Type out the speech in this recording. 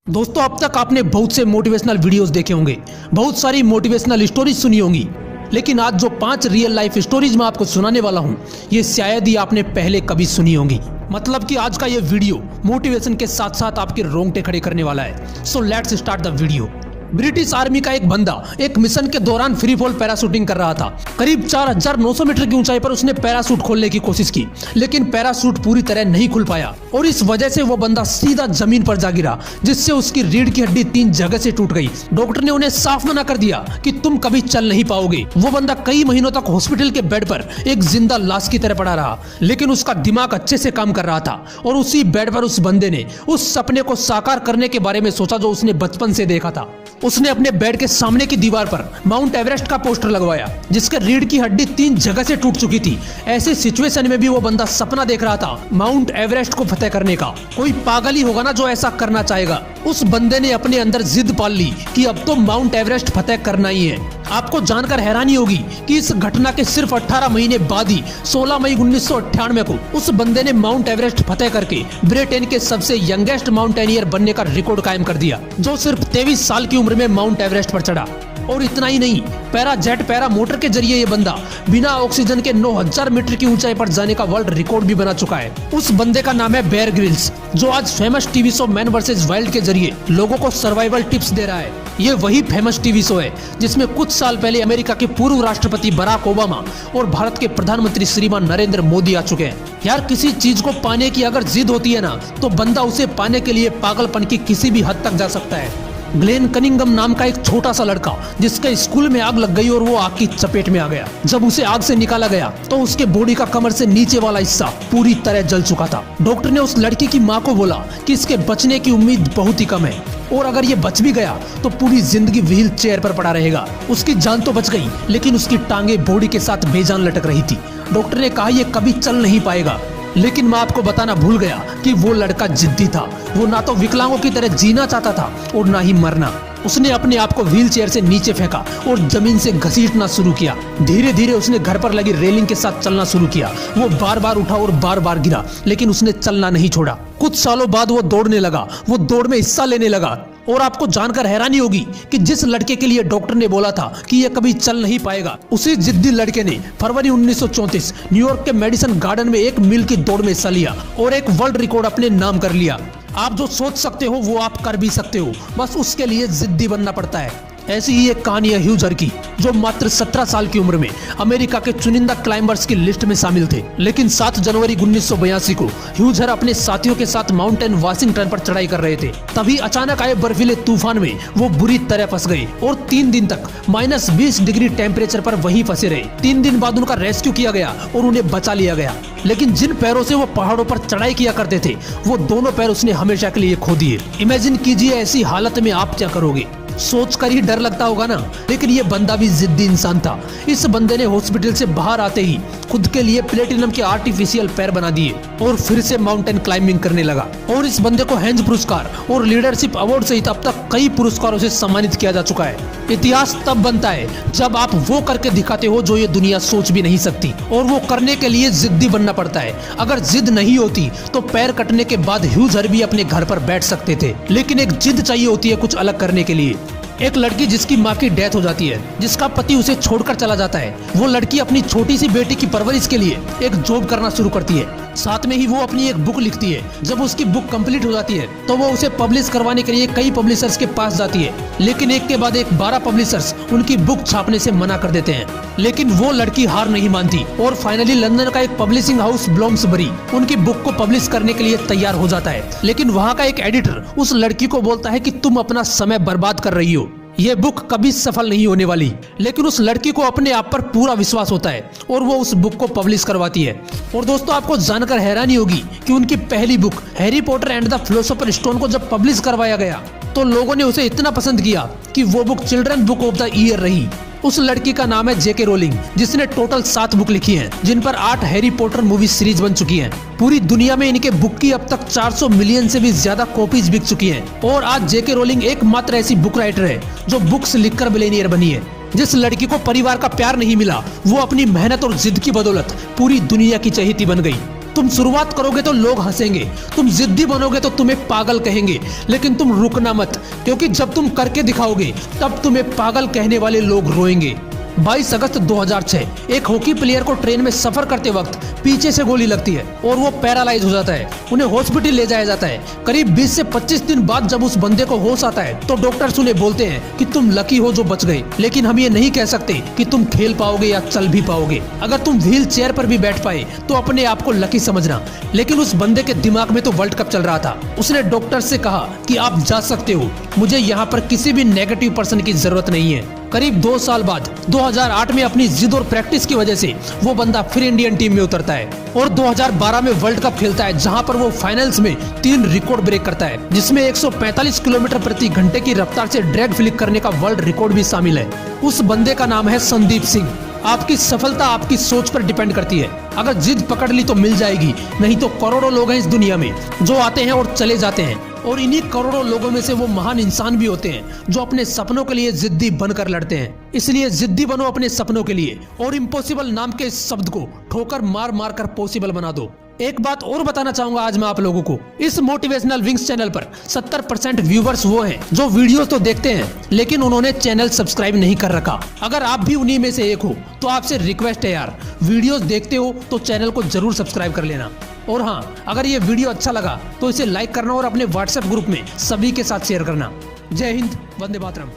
दोस्तों, अब तक आपने बहुत से मोटिवेशनल वीडियोस देखे होंगे, बहुत सारी मोटिवेशनल स्टोरीज सुनी होंगी, लेकिन आज जो 5 रियल लाइफ स्टोरीज मैं आपको सुनाने वाला हूं, ये शायद ही आपने पहले कभी सुनी होंगी। मतलब कि आज का ये वीडियो मोटिवेशन के साथ साथ आपके रोंगटे खड़े करने वाला है। So let's start the video. British army का एक बंदा एक मिशन के दौरान फ्री फॉल पैराशूटिंग कर रहा था। करीब 4900 मीटर की ऊंचाई पर उसने पैराशूट खोलने की कोशिश की, लेकिन पैराशूट पूरी तरह नहीं खुल पाया और इस वजह से वो बंदा सीधा जमीन पर जा गिरा, जिससे उसकी रीढ़ की हड्डी 3 जगह से टूट गई। डॉक्टर ने उन्हें साफ मना कर दिया कि तुम कभी चल नहीं पाओगे। वो बंदा कई महीनों तक हॉस्पिटल के बेड पर एक जिंदा लाश की तरह पड़ा रहा, लेकिन उसका दिमाग अच्छे से काम कर रहा था और उसी बेड पर उस बंदे ने उस सपने को साकार करने के बारे में सोचा जो उसने बचपन से देखा था। उसने अपने बेड के सामने की दीवार पर माउंट एवरेस्ट का पोस्टर लगवाया, जिसके रीढ़ की हड्डी 3 जगह से टूट चुकी थी। ऐसे सिचुएशन में भी वो बंदा सपना देख रहा था माउंट एवरेस्ट को फतेह करने का। कोई पागल ही होगा ना जो ऐसा करना चाहेगा। उस बंदे ने अपने अंदर जिद पाल ली कि अब तो माउंट एवरेस्ट फतेह करना ही है। आपको जानकर हैरानी होगी कि इस घटना के सिर्फ 18 महीने बाद ही 16 मई 1998 को उस बंदे ने माउंट एवरेस्ट फतेह करके ब्रिटेन के सबसे यंगेस्ट माउंटेनियर बनने का रिकॉर्ड कायम कर दिया, जो सिर्फ 23 साल की उम्र में माउंट एवरेस्ट पर चढ़ा। और इतना ही नहीं, पैरा मोटर के जरिए ये बंदा बिना ऑक्सीजन के 9000 मीटर की ऊंचाई पर जाने का वर्ल्ड रिकॉर्ड भी बना चुका है। उस बंदे का नाम है बेयर ग्रिल्स, जो आज famous TV show man versus wild के जरिए लोगों को सर्वाइवल टिप्स दे रहा है। ये वही फेमस टीवी शो है जिसमें कुछ साल पहले अमेरिका के पूर्व राष्ट्रपति बराक ओबामा और भारत के प्रधानमंत्री श्रीमान नरेंद्र मोदी आ चुके हैं। यार, किसी चीज को पाने की अगर जिद होती है ना, तो बंदा उसे पाने के लिए पागलपन की किसी भी हद तक जा सकता है। ग्लेन कनिंगम नाम का एक छोटा सा लड़का, जिसके स्कूल में आग लग गई और वो आग की चपेट में आ गया। जब उसे आग से निकाला गया तो उसके बॉडी का कमर से नीचे वाला हिस्सा पूरी तरह जल चुका था। डॉक्टर ने उस लड़की की माँ को बोला कि इसके बचने की उम्मीद बहुत ही कम है और अगर ये बच भी गया तो पूरी जिंदगी व्हील चेयर पर पड़ा रहेगा। उसकी जान तो बच गई, लेकिन उसकी टांगे बॉडी के साथ बेजान लटक रही थी। डॉक्टर ने कहा ये कभी चल नहीं पाएगा, लेकिन मैं आपको बताना भूल गया कि वो लड़का जिद्दी था। वो ना तो विकलांगों की तरह जीना चाहता था और ना ही मरना। उसने अपने आप को व्हील चेयर से नीचे फेंका और जमीन से घसीटना शुरू किया। धीरे धीरे उसने घर पर लगी रेलिंग के साथ चलना शुरू किया। वो बार बार उठा और बार बार गिरा, लेकिन उसने चलना नहीं छोड़ा। कुछ सालों बाद वो दौड़ने लगा, वो दौड़ में हिस्सा लेने लगा। और आपको जानकर हैरानी होगी कि जिस लड़के के लिए डॉक्टर ने बोला था कि ये कभी चल नहीं पाएगा, उसी जिद्दी लड़के ने फरवरी 1934 न्यूयॉर्क के मेडिसन गार्डन में 1 मील की दौड़ में हिस्सा लिया और एक वर्ल्ड रिकॉर्ड अपने नाम कर लिया। आप जो सोच सकते हो वो आप कर भी सकते हो, बस उसके लिए जिद्दी बनना पड़ता है। ऐसी ही एक कहानी है ह्यूजर की, जो मात्र 17 साल की उम्र में अमेरिका के चुनिंदा क्लाइंबर्स की लिस्ट में शामिल थे। लेकिन 7 जनवरी 1982 को ह्यूजर अपने साथियों के साथ माउंटेन वाशिंगटन पर चढ़ाई कर रहे थे। तभी अचानक आए बर्फीले तूफान में वो बुरी तरह फंस गए और 3 दिन तक -20 डिग्री टेम्परेचर पर वहीं फंसे रहे। 3 दिन बाद उनका रेस्क्यू किया गया और उन्हें बचा लिया गया। लेकिन जिन पैरों से वो पहाड़ों पर चढ़ाई किया करते थे, वो दोनों पैर उसने हमेशा के लिए खो दिए। इमेजिन कीजिए ऐसी हालत में आप क्या करोगे। सोचकर ही डर लगता होगा ना, लेकिन ये बंदा भी जिद्दी इंसान था। इस बंदे ने हॉस्पिटल से बाहर आते ही खुद के लिए प्लेटिनम के आर्टिफिशियल पैर बना दिए और फिर से माउंटेन क्लाइंबिंग करने लगा। और इस बंदे को हेंज पुरस्कार और लीडरशिप अवार्ड सहित अब तक कई पुरस्कारों से सम्मानित किया जा चुका है। इतिहास तब बनता है जब आप वो करके दिखाते हो जो ये दुनिया सोच भी नहीं सकती, और वो करने के लिए जिद्दी बनना पड़ता है। अगर जिद नहीं होती तो पैर कटने के बाद ह्यूजर भी अपने घर पर बैठ सकते थे, लेकिन एक जिद चाहिए होती है कुछ अलग करने के लिए। एक लड़की जिसकी माँ की डेथ हो जाती है, जिसका पति उसे छोड़कर चला जाता है, वो लड़की अपनी छोटी सी बेटी की परवरिश के लिए एक जॉब करना शुरू करती है। साथ में ही वो अपनी एक बुक लिखती है। जब उसकी बुक कंप्लीट हो जाती है तो वो उसे पब्लिश करवाने के लिए कई पब्लिशर्स के पास जाती है, लेकिन एक के बाद एक 12 पब्लिशर्स उनकी बुक छापने से मना कर देते हैं। लेकिन वो लड़की हार नहीं मानती और फाइनली लंदन का एक पब्लिशिंग हाउस ब्लोम्सबरी उनकी बुक को पब्लिश करने के लिए तैयार हो जाता है। लेकिन वहाँ का एक एडिटर उस लड़की को बोलता है कि तुम अपना समय बर्बाद कर रही हो, ये बुक कभी सफल नहीं होने वाली। लेकिन उस लड़की को अपने आप पर पूरा विश्वास होता है और वो उस बुक को पब्लिश करवाती है। और दोस्तों, आपको जानकर हैरानी होगी कि उनकी पहली book Harry Potter and the philosopher stone को जब पब्लिश करवाया गया तो लोगों ने उसे इतना पसंद किया कि वो book children book of the year रही। उस लड़की का नाम है जेके रोलिंग, जिसने टोटल 7 बुक लिखी हैं, जिन पर 8 हैरी पॉटर मूवी सीरीज बन चुकी हैं। पूरी दुनिया में इनके बुक की अब तक 400 मिलियन से भी ज्यादा कॉपीज बिक चुकी हैं। और आज जेके रोलिंग एकमात्र ऐसी बुक राइटर है जो बुक्स लिखकर मिलियनेयर बनी है। जिस लड़की को परिवार का प्यार नहीं मिला, वो अपनी मेहनत और जिद की बदौलत पूरी दुनिया की चहेती बन गई। तुम शुरुआत करोगे तो लोग हंसेंगे, तुम जिद्दी बनोगे तो तुम्हें पागल कहेंगे, लेकिन तुम रुकना मत, क्योंकि जब तुम करके दिखाओगे तब तुम्हें पागल कहने वाले लोग रोएंगे। 22 अगस्त 2006 एक हॉकी प्लेयर को ट्रेन में सफर करते वक्त पीछे से गोली लगती है और वो पैरालाइज हो जाता है। उन्हें हॉस्पिटल ले जाया जाता है। करीब 20 से 25 दिन बाद जब उस बंदे को होश आता है तो डॉक्टर्स उन्हें बोलते हैं कि तुम लकी हो जो बच गए, लेकिन हम ये नहीं कह सकते कि तुम खेल पाओगे या चल भी पाओगे। अगर तुम व्हील चेयर पर भी बैठ पाए तो अपने आप को लकी समझना। लेकिन उस बंदे के दिमाग में तो वर्ल्ड कप चल रहा था। उसने डॉक्टर से कहा कि आप जा सकते हो, मुझे यहाँ पर किसी भी नेगेटिव पर्सन की जरूरत नहीं है। करीब 2 साल बाद 2008 में अपनी जिद और प्रैक्टिस की वजह से वो बंदा फिर इंडियन टीम में उतरता है और 2012 में वर्ल्ड कप खेलता है, जहां पर वो फाइनल्स में 3 रिकॉर्ड ब्रेक करता है, जिसमें 145 किलोमीटर प्रति घंटे की रफ्तार से ड्रैग फ्लिक करने का वर्ल्ड रिकॉर्ड भी शामिल है। उस बंदे का नाम है संदीप सिंह। आपकी सफलता आपकी सोच पर डिपेंड करती है। अगर जिद पकड़ ली तो मिल जाएगी, नहीं तो करोड़ों लोग हैं इस दुनिया में जो आते हैं और चले जाते हैं, और इन्हीं करोड़ों लोगों में से वो महान इंसान भी होते हैं जो अपने सपनों के लिए जिद्दी बनकर लड़ते हैं। इसलिए जिद्दी बनो अपने सपनों के लिए और इम्पॉसिबल नाम के इस शब्द को ठोकर मार मार कर पॉसिबल बना दो। एक बात और बताना चाहूंगा आज मैं आप लोगों को, इस मोटिवेशनल विंग्स चैनल पर 70% व्यूवर्स वो हैं जो वीडियोस तो देखते हैं लेकिन उन्होंने चैनल सब्सक्राइब नहीं कर रखा। अगर आप भी उन्हीं में से एक हो तो आपसे रिक्वेस्ट है यार, वीडियोस देखते हो तो चैनल को जरूर सब्सक्राइब कर लेना। और हाँ, अगर ये वीडियो अच्छा लगा तो इसे लाइक करना और अपने व्हाट्सएप ग्रुप में सभी के साथ शेयर करना। जय हिंद, वंदे मातरम।